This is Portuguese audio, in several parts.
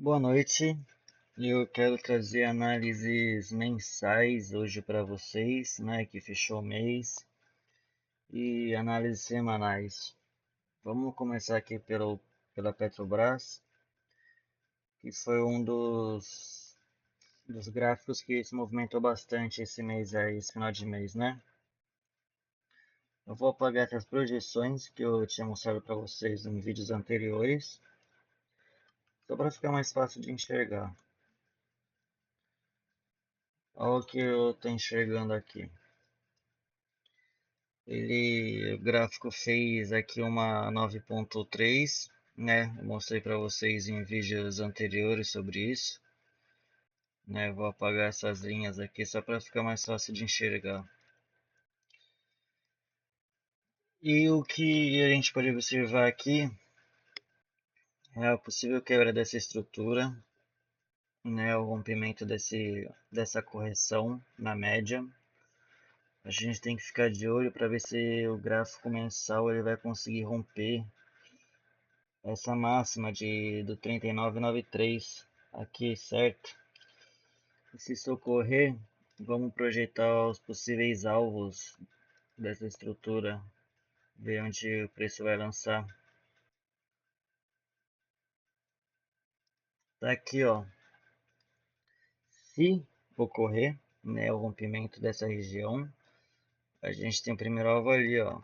Boa noite. Eu quero trazer análises mensais hoje para vocês, né, que fechou o mês, e análises semanais. Vamos começar aqui pela Petrobras, que foi um dos gráficos que se movimentou bastante esse mês aí, esse final de mês, né? Eu vou apagar essas projeções que eu tinha mostrado para vocês em vídeos anteriores, só para ficar mais fácil de enxergar. Olha o que eu estou enxergando aqui. O gráfico fez aqui uma 9.3, né? Eu mostrei para vocês em vídeos anteriores sobre isso, né? Vou apagar essas linhas aqui só para ficar mais fácil de enxergar. E o que a gente pode observar aqui é a possível quebra dessa estrutura, né? O rompimento dessa correção na média. A gente tem que ficar de olho para ver se o gráfico mensal ele vai conseguir romper essa máxima do 39,93 aqui, certo? E se socorrer, vamos projetar os possíveis alvos dessa estrutura, ver onde o preço vai lançar. Tá aqui, ó. Se ocorrer, né, o rompimento dessa região, a gente tem o primeiro alvo ali, ó,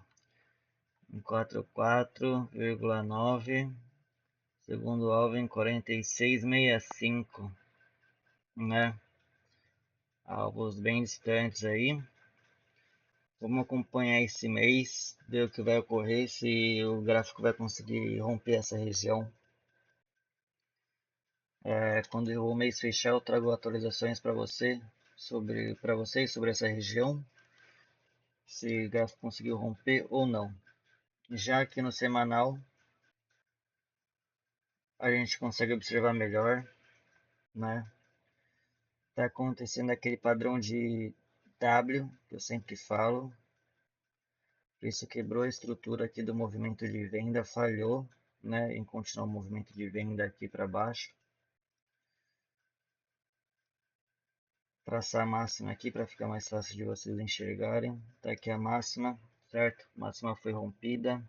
em 44,9, segundo alvo em 46,65, né? Alvos bem distantes aí. Vamos acompanhar esse mês, ver o que vai ocorrer, se o gráfico vai conseguir romper essa região. Quando o mês fechar, eu trago atualizações para vocês sobre essa região, se o gráfico conseguiu romper ou não. Já aqui no semanal, a gente consegue observar melhor, né? Tá acontecendo aquele padrão de W, que eu sempre falo. Isso quebrou a estrutura aqui do movimento de venda, falhou, né, em continuar o movimento de venda aqui para baixo. Traçar a máxima aqui para ficar mais fácil de vocês enxergarem. Tá aqui a máxima, certo? A máxima foi rompida.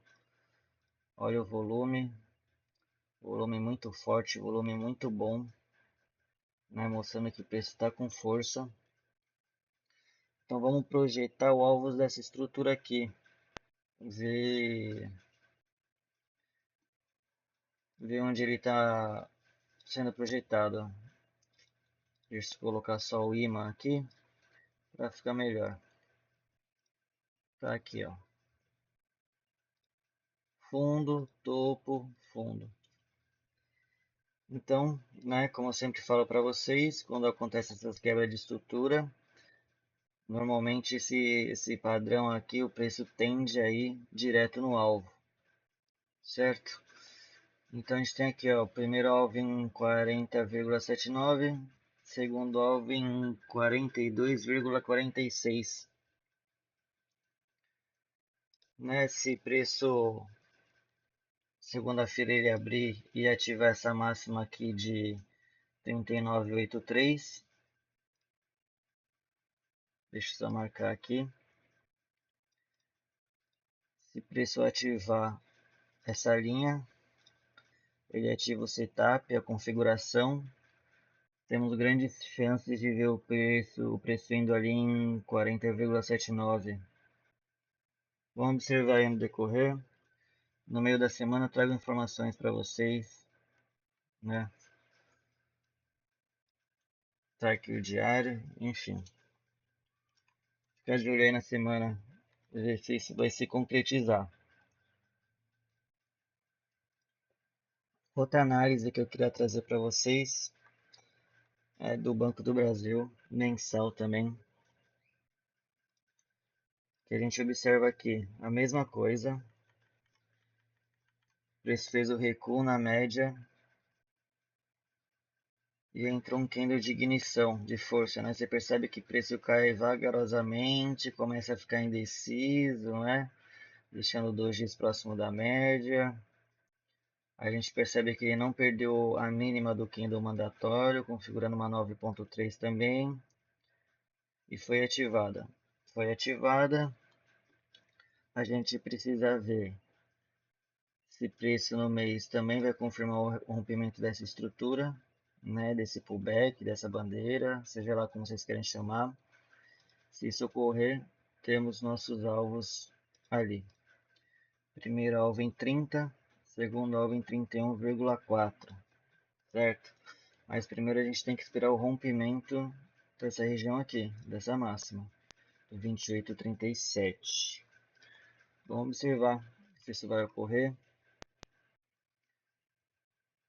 Olha o volume muito forte, volume muito bom, né, mostrando que o preço está com força. Então vamos projetar o alvo dessa estrutura aqui, ver, ver onde ele está sendo projetado. Deixa eu colocar só o imã aqui para ficar melhor. Tá aqui, ó. Fundo, topo, fundo. Então, né, como eu sempre falo para vocês, quando acontece essas quebras de estrutura, normalmente esse padrão aqui, o preço tende a ir direto no alvo, certo? Então a gente tem aqui, ó, o primeiro alvo em 40,79, segundo alvo em 42,46. Né, se preço segunda-feira ele abrir e ativar essa máxima aqui de 39,83. Deixa eu só marcar aqui. Se preço ativar essa linha, ele ativa o setup, a configuração. Temos grandes chances de ver o preço indo ali em 40,79. Vamos observar aí no decorrer. No meio da semana eu trago informações para vocês, né? Tá aqui o diário, enfim. Fica de olho aí na semana, ver se isso vai se concretizar. Outra análise que eu queria trazer para vocês é do Banco do Brasil, mensal também, que a gente observa aqui a mesma coisa. O preço fez o recuo na média e entrou um candle de ignição, de força, né? Você percebe que o preço cai vagarosamente, começa a ficar indeciso, né? Deixando 2 dias próximo da média. A gente percebe que ele não perdeu a mínima do candle mandatório, configurando uma 9.3 também. E foi ativada. Foi ativada. A gente precisa ver se preço no mês também vai confirmar o rompimento dessa estrutura, né, desse pullback, dessa bandeira, seja lá como vocês querem chamar. Se isso ocorrer, temos nossos alvos ali. Primeiro alvo em 30, segundo alvo em 31,4, certo? Mas primeiro a gente tem que esperar o rompimento dessa região aqui, dessa máxima, 28,37. Vamos observar se isso vai ocorrer.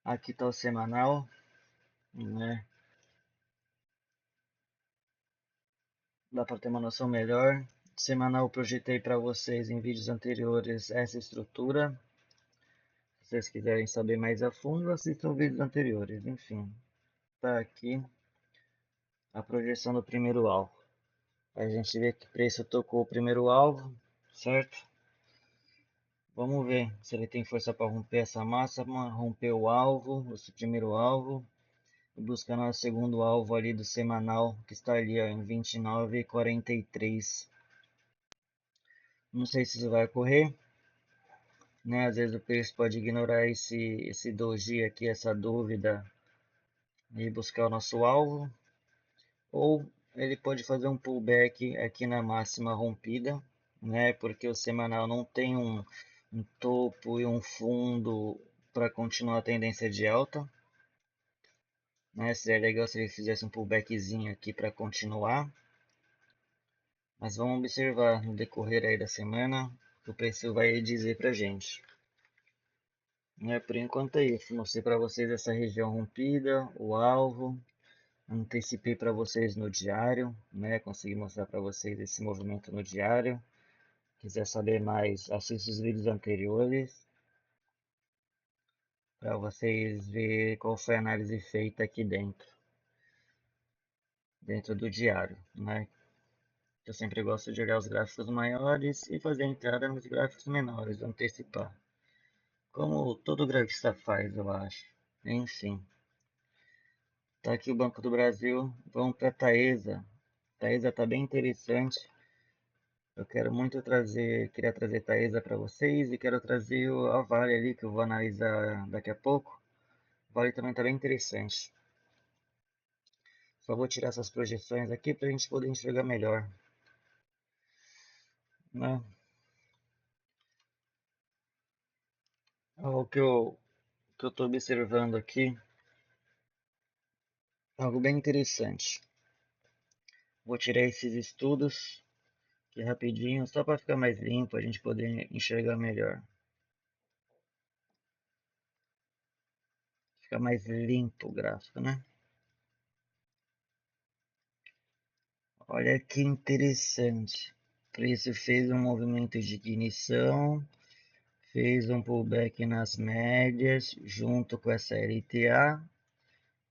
Aqui está o semanal, né? Dá para ter uma noção melhor. Semanal eu projetei para vocês em vídeos anteriores essa estrutura. Se vocês quiserem saber mais a fundo, assistam vídeos anteriores. Enfim, tá aqui a projeção do primeiro alvo. A gente vê que o preço tocou o primeiro alvo, certo? Vamos ver se ele tem força para romper essa máxima, romper o alvo, esse primeiro alvo, e buscar nosso segundo alvo ali do semanal, que está ali ó, em 29,43. Não sei se isso vai ocorrer, né? Às vezes o preço pode ignorar esse doji aqui, essa dúvida, e buscar o nosso alvo, ou ele pode fazer um pullback aqui na máxima rompida, né? Porque o semanal não tem um topo e um fundo para continuar a tendência de alta, né? Seria legal se ele fizesse um pullbackzinho aqui para continuar, mas vamos observar no decorrer aí da semana o que o preço vai dizer para gente. Por enquanto é isso. Mostrei para vocês essa região rompida, o alvo. Antecipei para vocês no diário, né? Consegui mostrar para vocês esse movimento no diário. Quiser saber mais, assista os vídeos anteriores para vocês verem qual foi a análise feita aqui dentro do diário, né? Eu sempre gosto de olhar os gráficos maiores e fazer a entrada nos gráficos menores, antecipar. Como todo grafista faz, eu acho. Enfim. Tá aqui o Banco do Brasil. Vamos para a Taesa. Taesa tá bem interessante. Eu quero muito queria trazer Taesa para vocês e quero trazer a Vale ali que eu vou analisar daqui a pouco. A Vale também tá bem interessante. Só vou tirar essas projeções aqui para a gente poder enxergar melhor, né? O que eu tô observando aqui, algo bem interessante. Vou tirar esses estudos aqui rapidinho, só para ficar mais limpo, a gente poder enxergar melhor. Fica mais limpo o gráfico, né? Olha que interessante. O preço fez um movimento de ignição, fez um pullback nas médias, junto com essa LTA,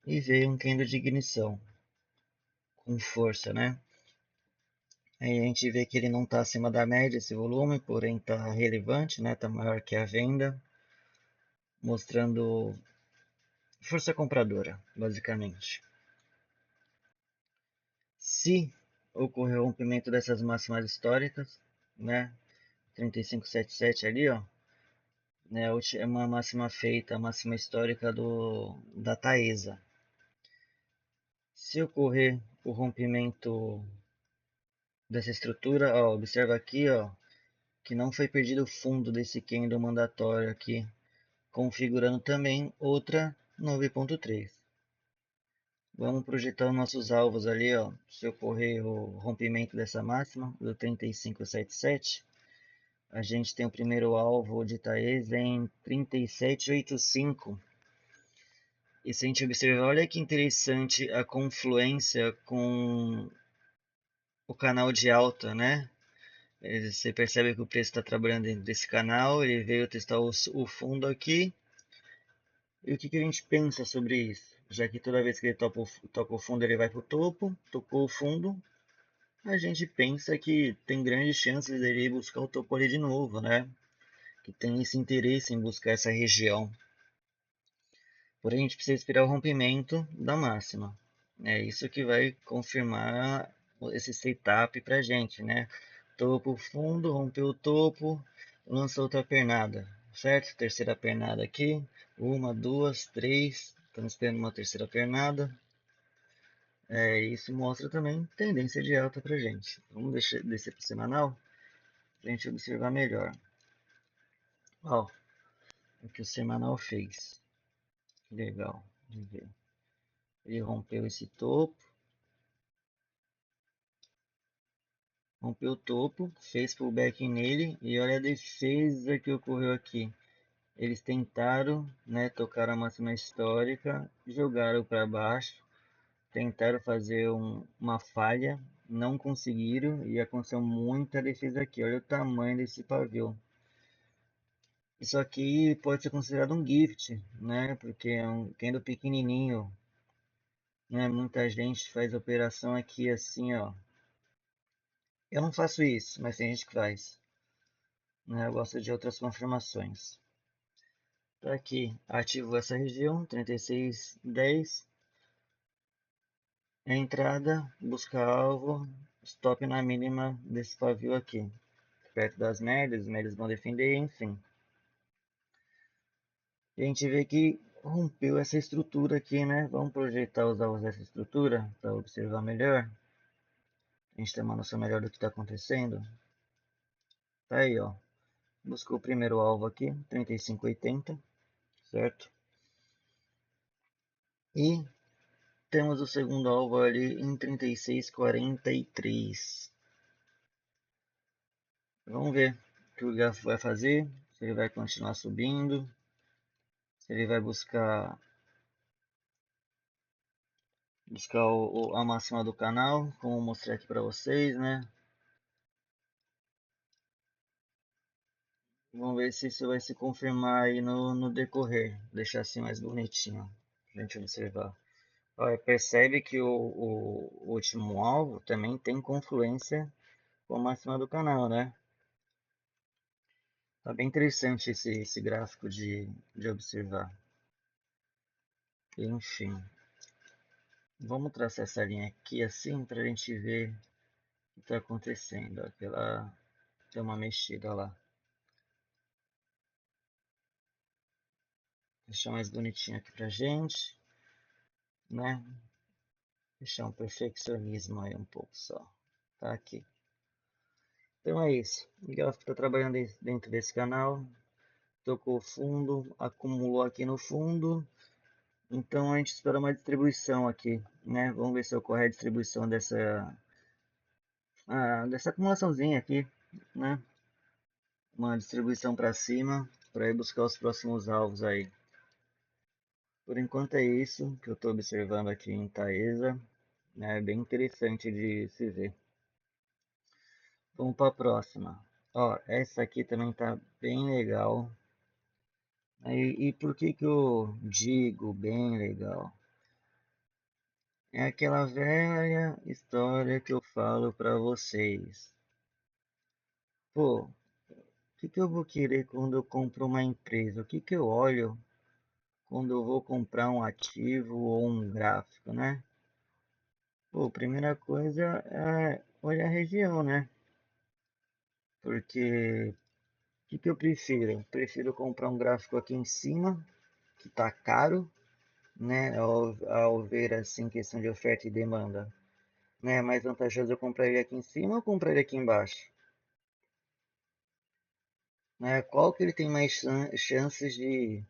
e veio um candle de ignição, com força, né? Aí a gente vê que ele não está acima da média esse volume, porém está relevante, né? Está maior que a venda, mostrando força compradora, basicamente. Se ocorrer o rompimento dessas máximas históricas, né? 3577 ali, ó, né? É uma máxima feita, a máxima histórica da Taesa. Se ocorrer o rompimento dessa estrutura, ó, observa aqui, ó, que não foi perdido o fundo desse candle mandatório aqui, configurando também outra 9.3. Vamos projetar os nossos alvos ali, ó, se ocorrer o rompimento dessa máxima, do 3577, a gente tem o primeiro alvo de Taesa em 3785. E se a gente observar, olha que interessante a confluência com o canal de alta, né? Você percebe que o preço está trabalhando dentro desse canal, ele veio testar o fundo aqui. E o que a gente pensa sobre isso? Já que toda vez que ele toca o fundo, ele vai para o topo, tocou o fundo, a gente pensa que tem grandes chances dele buscar o topo ali de novo, né? Que tem esse interesse em buscar essa região. Porém, a gente precisa esperar o rompimento da máxima. É isso que vai confirmar esse setup para a gente, né? Topo, fundo, rompeu o topo, lança outra pernada, certo? Terceira pernada aqui, uma, duas, três, estamos esperando uma terceira pernada. Isso mostra também tendência de alta para a gente. Vamos descer para o semanal para a gente observar melhor. Ó, o que o semanal fez. Legal de ver. Ele rompeu esse topo, rompeu o topo, fez pullback nele e olha a defesa que ocorreu aqui. Eles tentaram, né, tocar a máxima histórica, jogaram para baixo, tentaram fazer uma falha, não conseguiram e aconteceu muita defesa aqui. Olha o tamanho desse pavio. Isso aqui pode ser considerado um gift, né? Porque é um candle pequenininho, né? Muita gente faz operação aqui assim, ó. Eu não faço isso, mas tem gente que faz, né? Eu gosto de outras confirmações. Tá aqui, ativo essa região, 36,10. Entrada, busca alvo, stop na mínima desse pavio aqui. Perto das médias, os médios vão defender, enfim. E a gente vê que rompeu essa estrutura aqui, né? Vamos projetar os alvos dessa estrutura para observar melhor. A gente tem uma noção melhor do que está acontecendo. Tá aí, ó. Buscou o primeiro alvo aqui, 35,80, certo? E temos o segundo alvo ali em 36,43. Vamos ver o que o gráfico vai fazer, se ele vai continuar subindo, se ele vai buscar a máxima do canal, como eu mostrei aqui para vocês, né? Vamos ver se isso vai se confirmar aí no decorrer, deixar assim mais bonitinho, pra gente observar. Olha, percebe que o último alvo também tem confluência com a máxima do canal, né? Tá bem interessante esse gráfico de observar. Enfim, vamos traçar essa linha aqui assim para a gente ver o que está acontecendo. Ó, que ela deu uma mexida lá. Deixar mais bonitinho aqui pra gente, né? Deixar um perfeccionismo aí um pouco só. Tá aqui. Então é isso. O gráfico está trabalhando dentro desse canal. Tocou fundo, acumulou aqui no fundo. Então a gente espera uma distribuição aqui, né? Vamos ver se ocorre a distribuição dessa acumulaçãozinha aqui, né? Uma distribuição para cima para ir buscar os próximos alvos aí. Por enquanto é isso que eu estou observando aqui em Taesa, né? É bem interessante de se ver. Vamos para a próxima. Ó, essa aqui também tá bem legal. E por que que eu digo bem legal? É aquela velha história que eu falo para vocês. Pô, o que que eu vou querer quando eu compro uma empresa? O que que eu olho quando eu vou comprar um ativo ou um gráfico, né? Pô, primeira coisa é olhar a região, né? Porque o que que eu prefiro? Prefiro comprar um gráfico aqui em cima, que tá caro, né? Ao ver assim questão de oferta e demanda, né? É mais vantajoso eu comprar ele aqui em cima ou comprar ele aqui embaixo? Né? Qual que ele tem mais chances de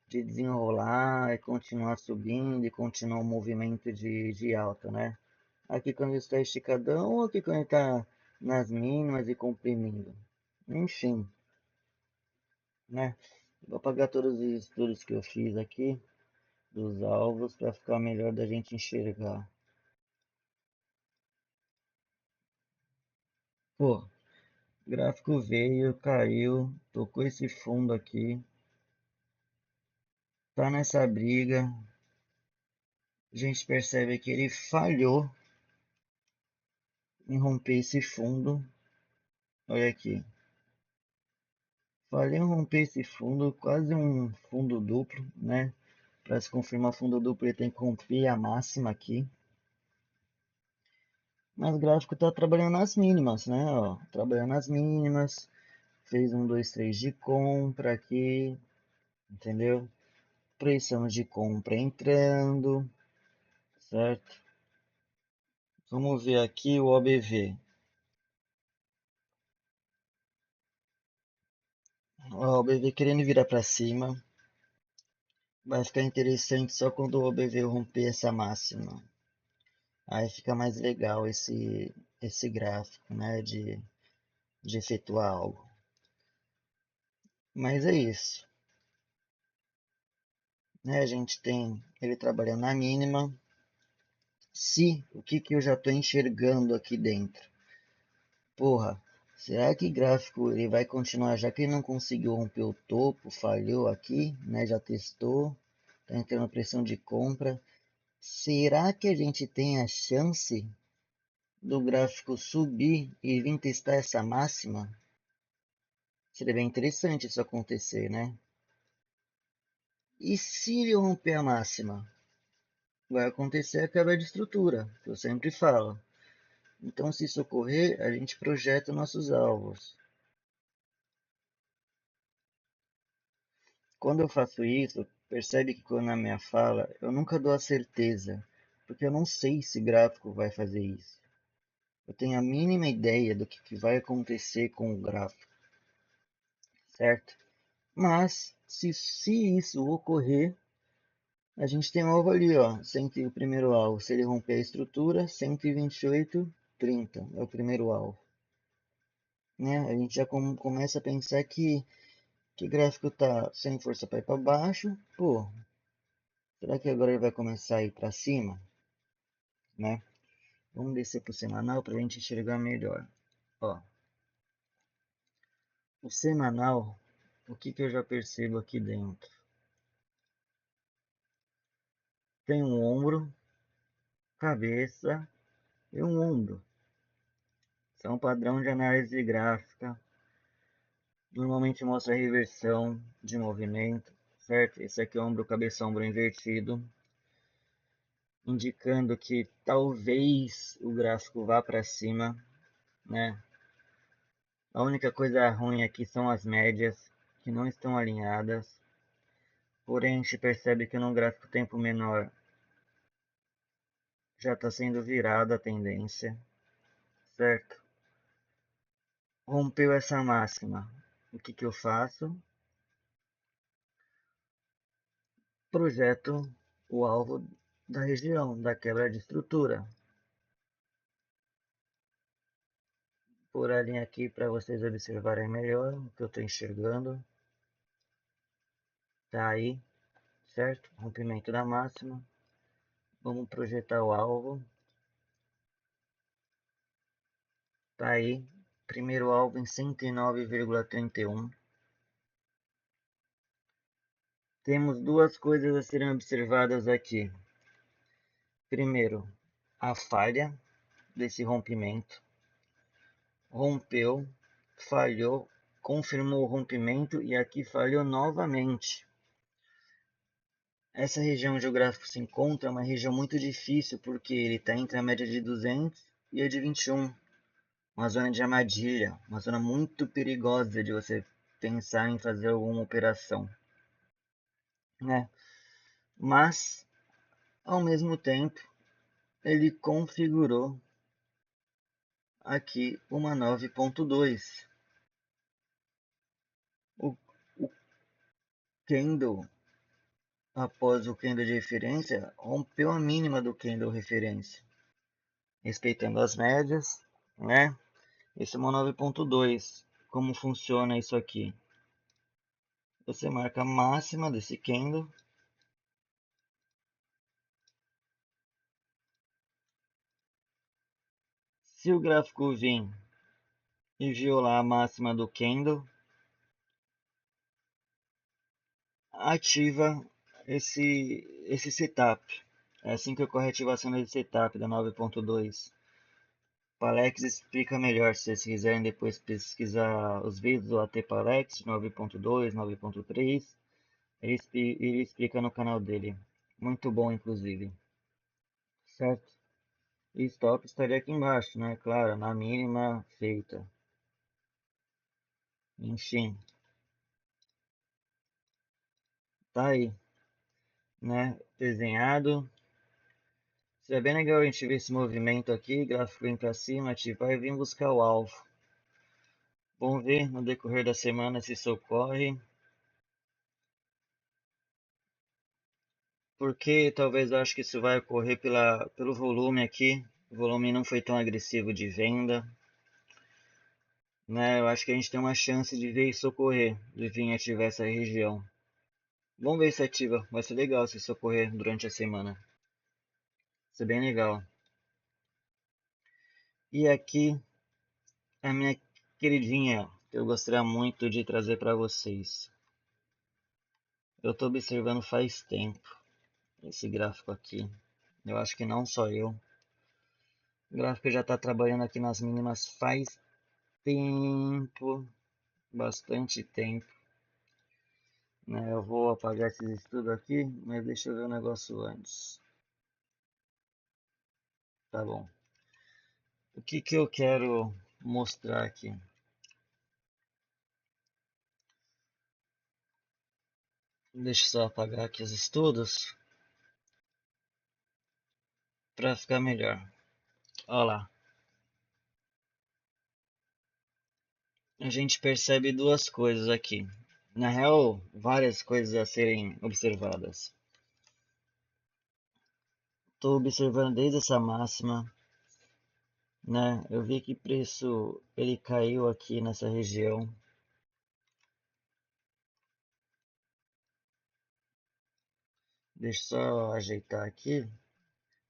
desenrolar e continuar subindo e continuar o movimento de alta, né? Aqui quando ele está esticadão ou aqui quando ele está nas mínimas e comprimindo. Enfim, né? Vou apagar todos os estudos que eu fiz aqui dos alvos para ficar melhor da gente enxergar. Pô, gráfico veio, caiu, tocou esse fundo aqui, tá nessa briga. A gente percebe que ele falhou em romper esse fundo. Olha aqui, falhou em romper esse fundo, quase um fundo duplo, né? Para se confirmar fundo duplo, ele tem que romper a máxima aqui. Mas o gráfico está trabalhando nas mínimas, né? Ó, trabalhando nas mínimas. Fez 1, 2, 3 de compra aqui. Entendeu? Pressão de compra entrando. Certo? Vamos ver aqui o OBV. O OBV querendo virar para cima. Vai ficar interessante só quando o OBV romper essa máxima. Aí fica mais legal esse gráfico, né? De efetuar algo. Mas é isso. Né? A gente tem ele trabalhando na mínima. Se o que eu já estou enxergando aqui dentro? Porra, será que gráfico ele vai continuar, já que ele não conseguiu romper o topo, falhou aqui, né? Já testou, tá entrando pressão de compra. Será que a gente tem a chance do gráfico subir e vir testar essa máxima? Seria bem interessante isso acontecer, né? E se ele romper a máxima? Vai acontecer a quebra de estrutura, que eu sempre falo. Então, se isso ocorrer, a gente projeta nossos alvos. Quando eu faço isso, percebe que quando na minha fala, eu nunca dou a certeza, porque eu não sei se gráfico vai fazer isso. Eu tenho a mínima ideia do que vai acontecer com o gráfico, certo? Mas, se isso ocorrer, a gente tem um alvo ali, ó, o primeiro alvo. Se ele romper a estrutura, 128,30 é o primeiro alvo. Né? A gente já começa a pensar que o gráfico tá sem força para ir para baixo. Pô, será que agora ele vai começar a ir para cima? Né? Vamos descer para o semanal para a gente enxergar melhor. Ó, o semanal, o que eu já percebo aqui dentro? Tem um ombro, cabeça e um ombro. Isso é um padrão de análise gráfica. Normalmente mostra a reversão de movimento, certo? Esse aqui é o ombro, cabeça, ombro invertido, indicando que talvez o gráfico vá para cima, né? A única coisa ruim aqui são as médias, que não estão alinhadas. Porém, a gente percebe que no gráfico tempo menor já está sendo virada a tendência, certo? Rompeu essa máxima. O que eu faço? Projeto o alvo da região, da quebra de estrutura. Por a linha aqui para vocês observarem melhor o que eu estou enxergando. Tá aí, certo? Rompimento da máxima. Vamos projetar o alvo. Tá aí, primeiro alvo em 109,31. Temos duas coisas a serem observadas aqui. Primeiro, a falha desse rompimento. Rompeu, falhou, confirmou o rompimento e aqui falhou novamente. Essa região geográfica se encontra é uma região muito difícil porque ele está entre a média de 200 e a de 21. Uma zona de armadilha, uma zona muito perigosa de você pensar em fazer alguma operação, né? Mas, ao mesmo tempo, ele configurou aqui uma 9.2. O candle, após o candle de referência, rompeu a mínima do candle referência, respeitando as médias, né? Esse é uma 9.2. Como funciona isso aqui? Você marca a máxima desse candle. Se o gráfico vir e violar a máxima do candle, ativa esse setup. É assim que ocorre a ativação desse setup da 9.2. O Alex explica melhor se vocês quiserem depois pesquisar os vídeos do AT Palex 9.2, 9.3. Ele explica no canal dele. Muito bom, inclusive. Certo? E stop estaria aqui embaixo, né? Claro, na mínima feita. Enfim, tá aí, né? Desenhado. Seria bem legal a gente ver esse movimento aqui, gráfico vem para cima, ativar e vir buscar o alvo. Vamos ver no decorrer da semana se isso ocorre. Porque talvez eu acho que isso vai ocorrer pelo volume aqui. O volume não foi tão agressivo de venda. Né? Eu acho que a gente tem uma chance de ver isso ocorrer, de vir ativar essa região. Vamos ver se ativa. Vai ser legal se isso ocorrer durante a semana. Vai ser bem legal. E aqui a minha queridinha, que eu gostaria muito de trazer para vocês. Eu estou observando faz tempo esse gráfico aqui. Eu acho que não só eu. O gráfico já está trabalhando aqui nas mínimas faz tempo, bastante tempo. Né? Eu vou apagar esses estudos aqui, mas deixa eu ver o negócio antes. Tá bom. O que que eu quero mostrar aqui? Deixa eu só apagar aqui os estudos para ficar melhor. Olha lá. A gente percebe duas coisas aqui. Na real, várias coisas a serem observadas. Estou observando desde essa máxima, né? Eu vi que preço ele caiu aqui nessa região. Deixa eu só ajeitar aqui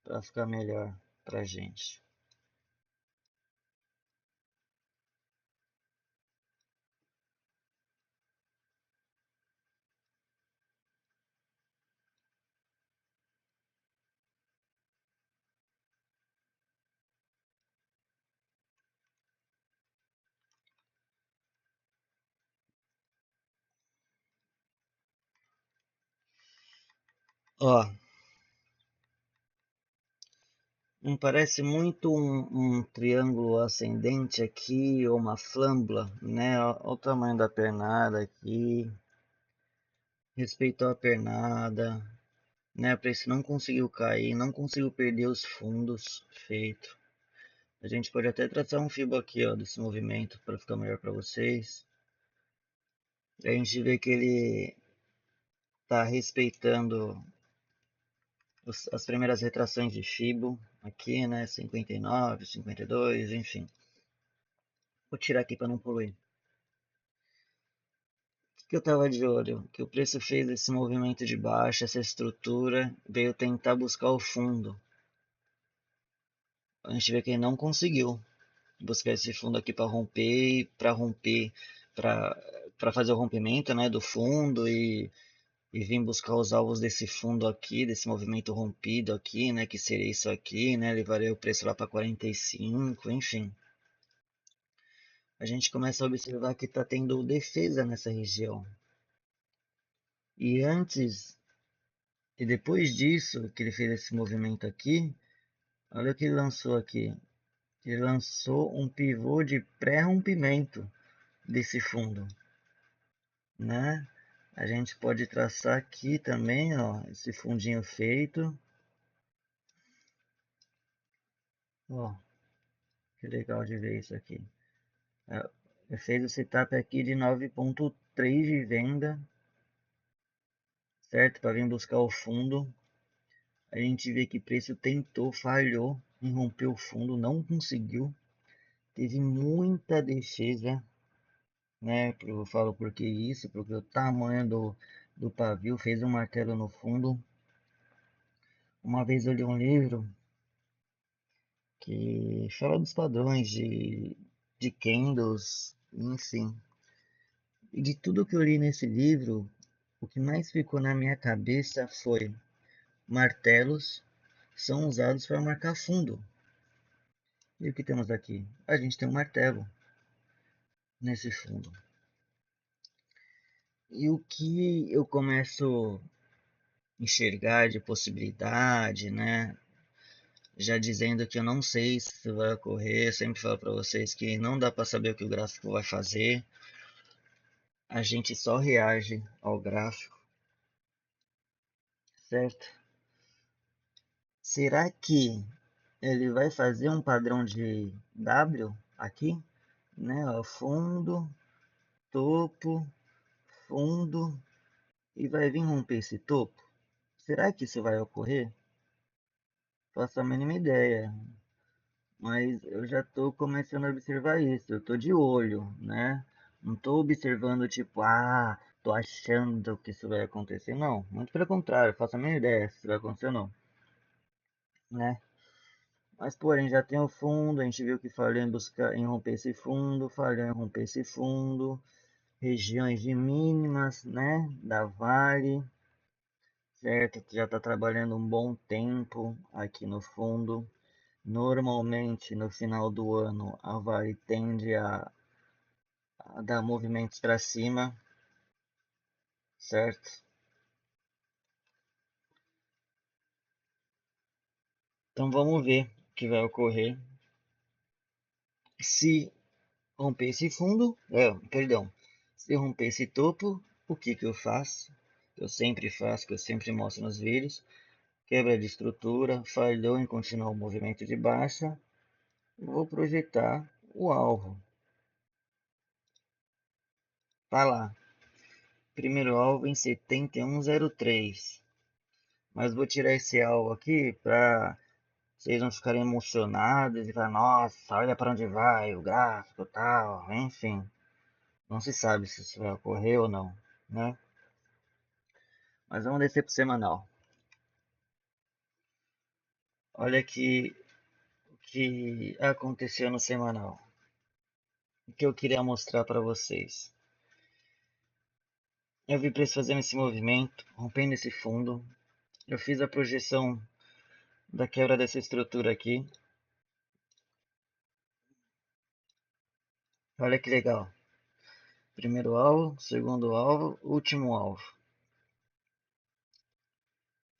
para ficar melhor pra gente. Ó, não parece muito um triângulo ascendente aqui ou uma flâmbula, né? Olha o tamanho da pernada aqui. Respeitou a pernada, né? O preço não conseguiu cair, não conseguiu perder os fundos. Feito. A gente pode até traçar um fibra aqui, ó, desse movimento para ficar melhor para vocês. A gente vê que ele está respeitando as primeiras retrações de Fibo aqui, né? 59, 52, enfim. Vou tirar aqui para não poluir. O que eu estava de olho? Que o preço fez esse movimento de baixa, essa estrutura, veio tentar buscar o fundo. A gente vê que ele não conseguiu buscar esse fundo aqui para romper, para fazer o rompimento, né, do fundo e vir buscar os alvos desse fundo aqui, desse movimento rompido aqui, né, que seria isso aqui, né, levaria o preço lá para 45, enfim. A gente começa a observar que está tendo defesa nessa região. E antes e depois disso, que ele fez esse movimento aqui, olha o que ele lançou aqui. Ele lançou um pivô de pré-rompimento desse fundo, né? A gente pode traçar aqui também, ó, esse fundinho feito. Ó, que legal de ver isso aqui. Fez o setup aqui de 9,3 de venda, certo? Para vir buscar o fundo. A gente vê que preço tentou, falhou em romper o fundo, não conseguiu. Teve muita defesa, né? Eu falo porque isso, porque o tamanho do pavio fez um martelo no fundo. Uma vez eu li um livro que fala dos padrões de candles, enfim. E de tudo que eu li nesse livro, o que mais ficou na minha cabeça foi martelos são usados para marcar fundo. E o que temos aqui? A gente tem um martelo nesse fundo. E o que eu começo a enxergar de possibilidade, né? Já dizendo que eu não sei se isso vai ocorrer, eu sempre falo para vocês que não dá para saber o que o gráfico vai fazer, a gente só reage ao gráfico, certo? Será que ele vai fazer um padrão de W aqui, né? Ó, fundo, topo, fundo e vai vir romper esse topo? Será que isso vai ocorrer? Faço a mínima ideia, mas eu já estou começando a observar isso. Eu estou de olho, né? Não estou observando tipo, tô achando que isso vai acontecer. Não, muito pelo contrário, faço a mínima ideia se isso vai acontecer ou não, né? Mas porém já tem o fundo, a gente viu que falhou em buscar em romper esse fundo, falhou em romper esse fundo, regiões de mínimas, né? Da Vale, certo? Que já está trabalhando um bom tempo aqui no fundo. Normalmente no final do ano a Vale tende a dar movimentos para cima, certo? Então vamos ver o que vai ocorrer se romper esse fundo, perdão, se romper esse topo, o que que eu faço? Eu sempre faço, que eu sempre mostro nos vídeos, quebra de estrutura, falhou em continuar o movimento de baixa, vou projetar o alvo. Tá lá, primeiro alvo em 71,03. Mas vou tirar esse alvo aqui para vocês não ficarem emocionados e falar, nossa, olha para onde vai o gráfico e tal, enfim. Não se sabe se isso vai ocorrer ou não, né? Mas vamos descer para o semanal. Olha aqui o que aconteceu no semanal. O que eu queria mostrar para vocês. Eu vi preço fazendo esse movimento, rompendo esse fundo. Eu fiz a projeção da quebra dessa estrutura aqui. Olha que legal. Primeiro alvo, segundo alvo, último alvo.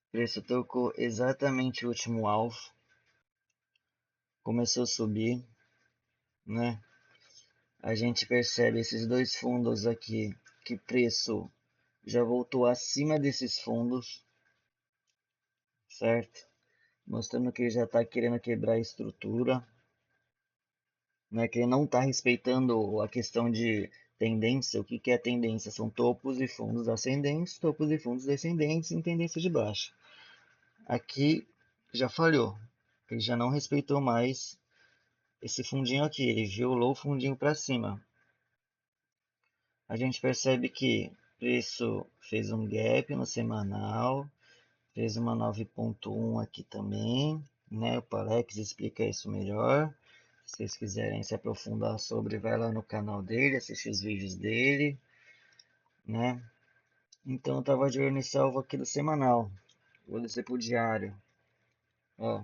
O preço tocou exatamente o último alvo. Começou a subir, né? A gente percebe esses dois fundos aqui, que o preço já voltou acima desses fundos, certo? Mostrando que ele já está querendo quebrar a estrutura, né? Que ele não está respeitando a questão de tendência. O que que é tendência? São topos e fundos ascendentes, topos e fundos descendentes em tendência de baixa. Aqui já falhou, ele já não respeitou mais esse fundinho aqui, ele violou o fundinho para cima. A gente percebe que o preço fez um gap no semanal, fez uma 9.1 aqui também, né? O Palex explica isso melhor. Se vocês quiserem se aprofundar sobre, vai lá no canal dele, assistir os vídeos dele, né? Então eu tava de olho nesse alvo aqui do semanal. Vou descer pro diário. Ó,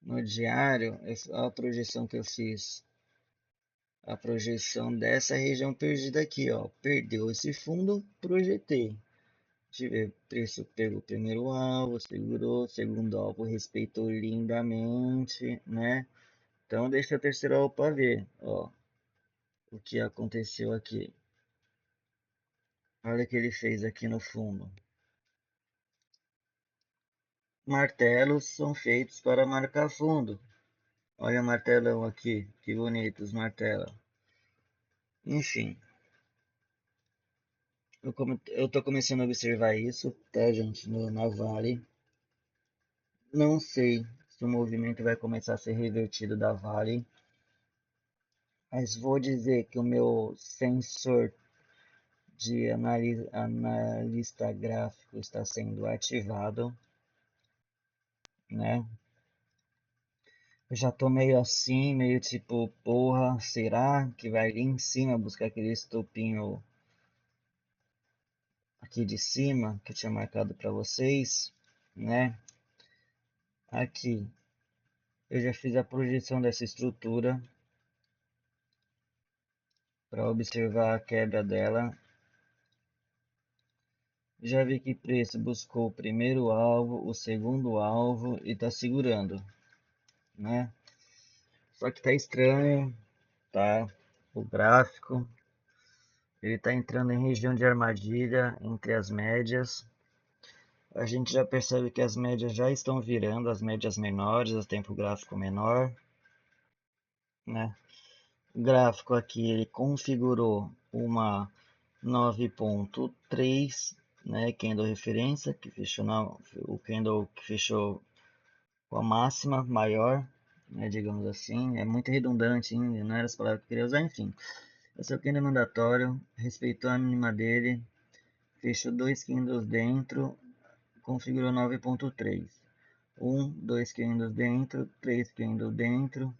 no diário, a projeção que eu fiz. A projeção dessa região perdida aqui, ó. Perdeu esse fundo, projetei. Deixa eu ver, preço pegou o primeiro alvo, segurou, segundo alvo respeitou lindamente, né? Então deixa o terceiro alvo para ver, ó, o que aconteceu aqui. Olha o que ele fez aqui no fundo. Martelos são feitos para marcar fundo. Olha o martelão aqui, que bonito os martelos. Enfim, eu tô começando a observar isso, tá, gente, na Vale. Não sei se o movimento vai começar a ser revertido da Vale, mas vou dizer que o meu sensor de analista gráfico está sendo ativado, né? Eu já tô meio assim, meio tipo, porra, será que vai ali em cima buscar aquele estopinho aqui de cima que eu tinha marcado para vocês, né? Aqui eu já fiz a projeção dessa estrutura para observar a quebra dela. Já vi que preço buscou o primeiro alvo, o segundo alvo e tá segurando, né? Só que tá estranho, tá? O gráfico, ele tá entrando em região de armadilha entre as médias. A gente já percebe que as médias já estão virando, as médias menores, o tempo gráfico menor, né? O gráfico aqui ele configurou uma 9.3, né, candle referência, que fechou o candle que fechou com a máxima maior, né, digamos assim, é muito redundante, hein? Não era as palavras que eu queria usar, enfim. Esse é o candle mandatório, respeitou a mínima dele, fechou dois candles dentro, configurou 9.3. Um, dois candles dentro, três candles dentro,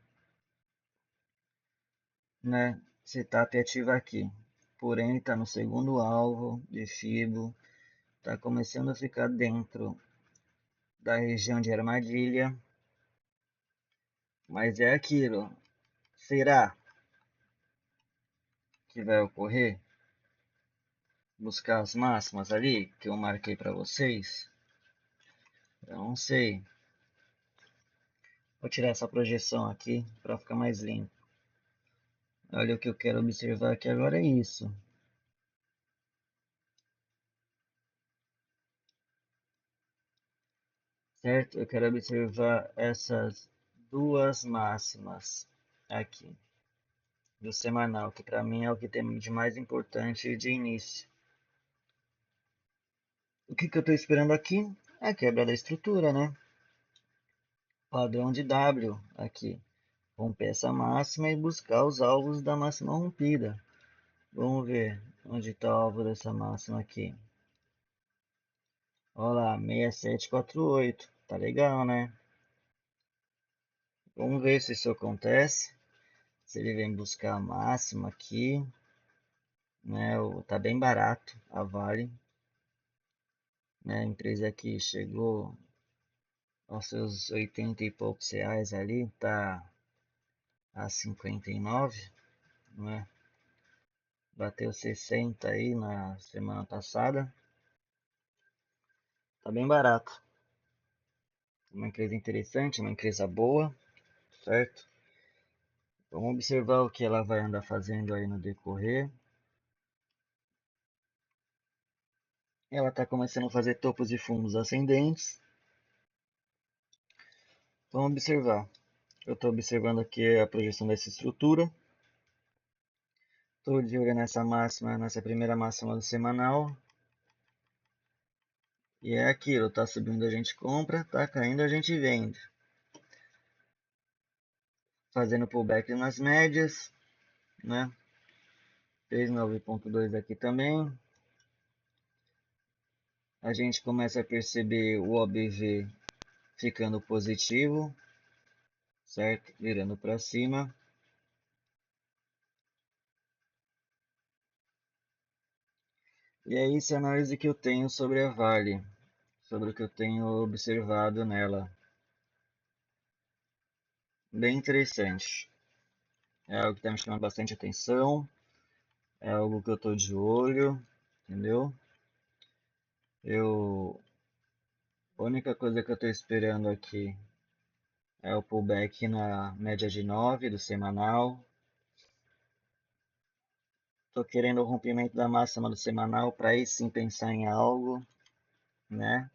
né? Setup ativa aqui. Porém, está no segundo alvo de Fibo, está começando a ficar dentro da região de armadilha, mas é aquilo. Será que vai ocorrer? Buscar as máximas ali que eu marquei para vocês? Eu não sei. Vou tirar essa projeção aqui para ficar mais limpo. Olha, o que eu quero observar aqui agora é isso. Certo? Eu quero observar essas duas máximas aqui do semanal, que para mim é o que tem de mais importante de início. O que eu estou esperando aqui é a quebra da estrutura, né? Padrão de W aqui. Romper essa máxima e buscar os alvos da máxima rompida. Vamos ver onde está o alvo dessa máxima aqui. Olha lá, 6748. Tá legal, né? Vamos ver se isso acontece. Se ele vem buscar a máxima aqui, né? Tá bem barato a Vale, né? A empresa aqui chegou aos seus 80 e poucos reais ali, tá a 59, né? Bateu 60 aí na semana passada. Tá bem barato. Uma empresa interessante, uma empresa boa, certo? Vamos observar o que ela vai andar fazendo aí no decorrer. Ela está começando a fazer topos e fundos ascendentes. Vamos observar. Eu estou observando aqui a projeção dessa estrutura. Estou de olho nessa máxima, nessa primeira máxima do semanal. E é aquilo, está subindo a gente compra, está caindo a gente vende. Fazendo pullback nas médias, né? Fez 9.2 aqui também. A gente começa a perceber o OBV ficando positivo, certo? Virando para cima. E é isso a análise que eu tenho sobre a Vale, sobre o que eu tenho observado nela. Bem interessante. É algo que está me chamando bastante atenção, é algo que eu estou de olho, entendeu? A única coisa que eu estou esperando aqui é o pullback na média de 9 do semanal. Estou querendo o rompimento da máxima do semanal para aí sim pensar em algo, né?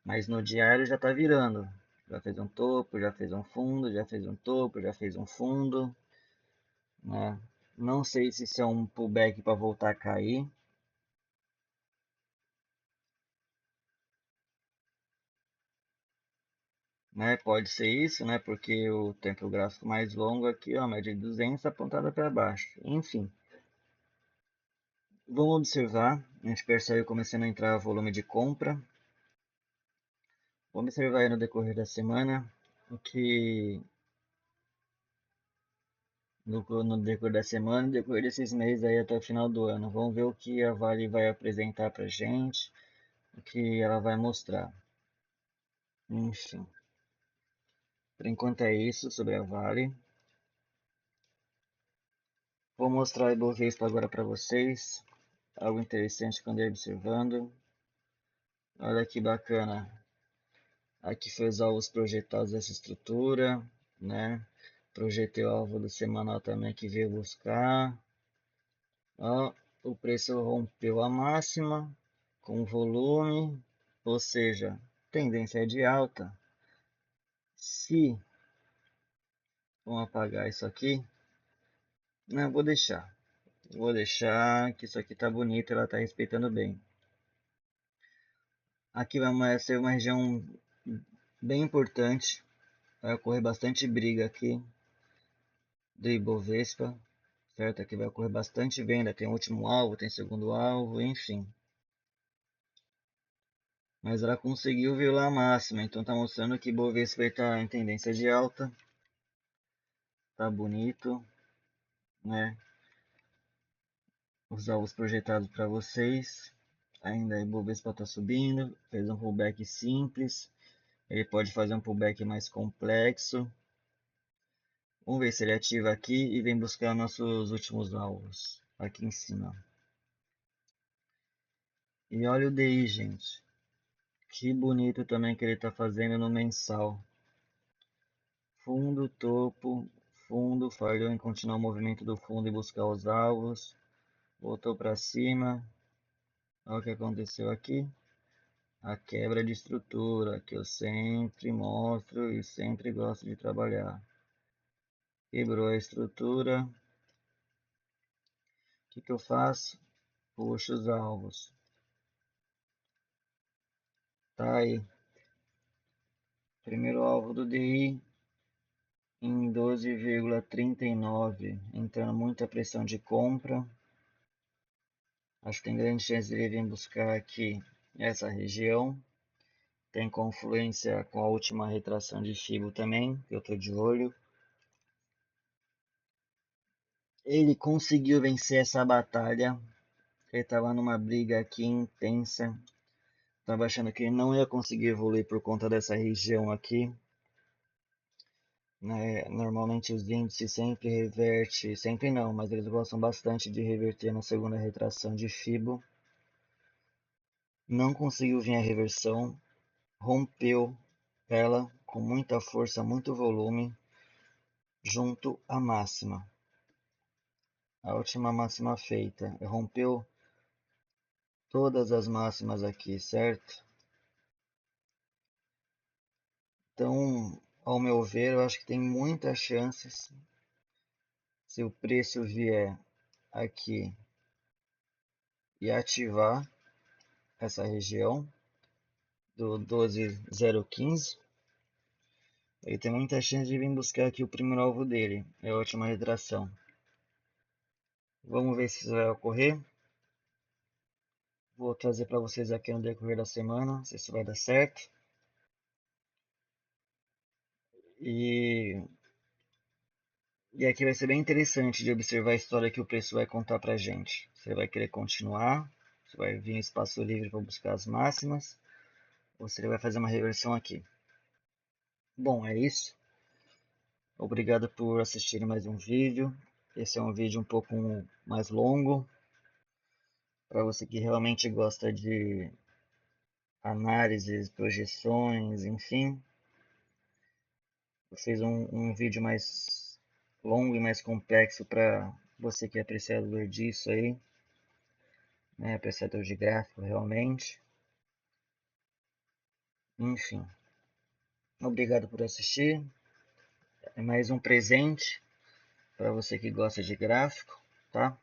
Mas no diário já está virando. Já fez um topo, já fez um fundo, já fez um topo, já fez um fundo, né? Não sei se isso é um pullback para voltar a cair, né? Pode ser isso, né? Porque o tempo gráfico mais longo aqui, ó, a média de 200 apontada para baixo. Enfim, vamos observar. A gente percebe começando a entrar volume de compra. Vamos observar aí no decorrer da semana o que no decorrer da semana, no decorrer desses meses aí até o final do ano. Vamos ver o que a Vale vai apresentar para gente, o que ela vai mostrar. Enfim, por enquanto é isso sobre a Vale. Vou mostrar o Ibovespa agora para vocês. Algo interessante que eu andei observando. Olha que bacana. Aqui foi os alvos projetados dessa estrutura, né? Projetei o alvo do semanal também que veio buscar. Ó, o preço rompeu a máxima com volume, ou seja, tendência de alta. Se vamos apagar isso aqui, não vou deixar. Vou deixar que isso aqui tá bonito, ela tá respeitando bem. Aqui vai ser uma região bem importante. Vai ocorrer bastante briga aqui do Ibovespa, certo? Aqui vai ocorrer bastante venda. Tem último alvo, tem segundo alvo, enfim. Mas ela conseguiu violar a máxima, então tá mostrando que Ibovespa está em tendência de alta. Tá bonito, né? Os alvos projetados para vocês. Ainda a Ibovespa está subindo, fez um pullback simples. Ele pode fazer um pullback mais complexo. Vamos ver se ele ativa aqui e vem buscar nossos últimos alvos aqui em cima. E olha o DI, gente. Que bonito também que ele está fazendo no mensal. Fundo, topo, fundo, falhou em continuar o movimento do fundo e buscar os alvos. Voltou para cima. Olha o que aconteceu aqui. A quebra de estrutura, que eu sempre mostro e sempre gosto de trabalhar. Quebrou a estrutura. O que eu faço? Puxo os alvos. Tá aí. Primeiro alvo do DI em 12,39, entrando muita pressão de compra. Acho que tem grande chance de ele vir buscar aqui essa região. Tem confluência com a última retração de Fibo também, que eu estou de olho. Ele conseguiu vencer essa batalha. Ele estava numa briga aqui intensa. Estava achando que ele não ia conseguir evoluir por conta dessa região aqui. Né? Normalmente os índices sempre reverte, sempre não, mas eles gostam bastante de reverter na segunda retração de Fibo. Não conseguiu vir a reversão, rompeu ela com muita força, muito volume, junto à máxima. A última máxima feita, rompeu todas as máximas aqui, certo? Então, ao meu ver, eu acho que tem muitas chances, se o preço vier aqui e ativar essa região do 12,015, ele tem muita chance de vir buscar aqui o primeiro alvo dele, é a última retração. Vamos ver se isso vai ocorrer. Vou trazer para vocês aqui no decorrer da semana, se isso vai dar certo. E, e aqui vai ser bem interessante de observar a história que o preço vai contar para a gente. Você vai querer continuar, você vai vir em espaço livre para buscar as máximas, ou você vai fazer uma reversão aqui. Bom, é isso. Obrigado por assistirem mais um vídeo. Esse é um vídeo um pouco mais longo, para você que realmente gosta de análises, projeções, enfim. Eu fiz um vídeo mais longo e mais complexo para você que é apreciador disso aí, né? Apreciador de gráfico realmente. Enfim, obrigado por assistir. É mais um presente para você que gosta de gráfico, tá?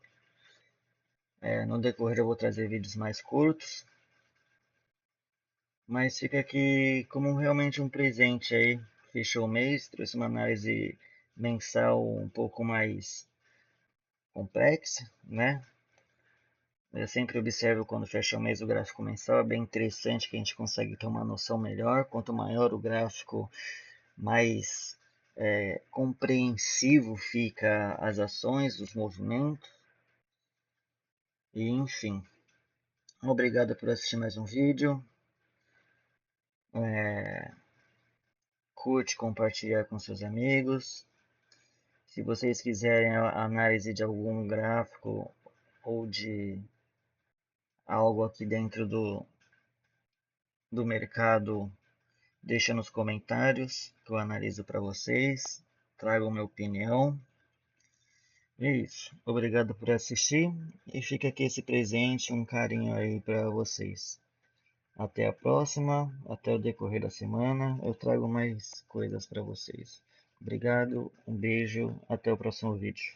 No decorrer eu vou trazer vídeos mais curtos, mas fica aqui como realmente um presente aí. Fechou o mês, trouxe uma análise mensal um pouco mais complexa, né? Eu sempre observo quando fecha o mês o gráfico mensal, é bem interessante que a gente consegue ter uma noção melhor. Quanto maior o gráfico, mais compreensivo fica as ações, os movimentos. E enfim, obrigado por assistir mais um vídeo. Curte, compartilhar com seus amigos. Se vocês quiserem a análise de algum gráfico ou de algo aqui dentro do mercado, deixa nos comentários que eu analiso para vocês, trago minha opinião. É isso. Obrigado por assistir e fica aqui esse presente, um carinho aí para vocês. Até a próxima, até o decorrer da semana, eu trago mais coisas para vocês. Obrigado, um beijo, até o próximo vídeo.